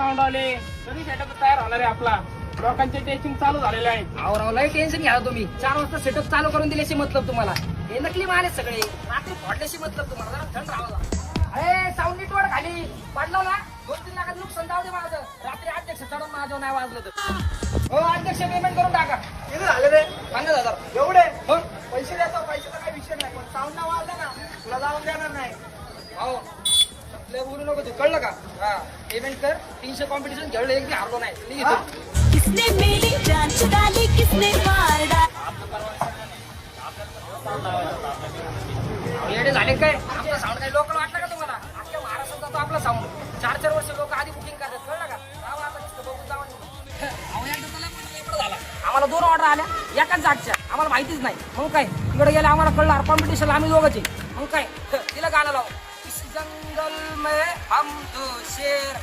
Sound आले तरी setup तयार होणार आहे आपला. लोकांचे टेस्टिंग चालू झालेले आहे. राव लय टेन्शन घ्या तुम्ही. 4 वाजता सेटअप चालू करून दिल्याशी मतलब तुम्हाला. हे नकली माल आहेत सगळे. रात्री फोडल्याशी मतलब तुम्हाला. जरा थंड राहावं. अरे साऊंड नीट वाढ खाली पडलो ना 2-3 लाखाचं नुकसान जाऊ दे माझं. रात्री अध्यक्ष चढून माझं नाही वाजलं तर. हो अध्यक्ष पेमेंट करून टाका. किती झाले रे? 50,000 एवढे हो. पैसे देतो. पैशाचा काही विषय नाही, पण साऊंड नाव आलं ना तुला जाऊन देणार नाही. हो लय बोलू नको तू कळलं का. हा पेमेंट कर. 300 कॉम्पिटिशन खेळलं एक बी हारलो नाही. मी घेतो. किसने मेरी जान चुरा ली, किसने मार डाला. येडे झाले काय. आमचा साऊंड काही लोकल वाटलं का तुम्हाला. अख्ख्या महाराष्ट्रात जातो आपला साऊंड. 4-4 वर्ष लोक आधी बुकिंग करतात कळलं का. जाऊ आता नुसतं बघून जाऊ. आम्हाला 2 ऑर्डर आल्या एकाच जागच्या. आम्हाला माहितीच नाही. मग काय तिकडे गेलं आम्हाला कळलं कॉम्पिटिशन आम्ही दोघंच आहे. मग काय तिला गाणं लावू. इस जंगल में हम दो शेर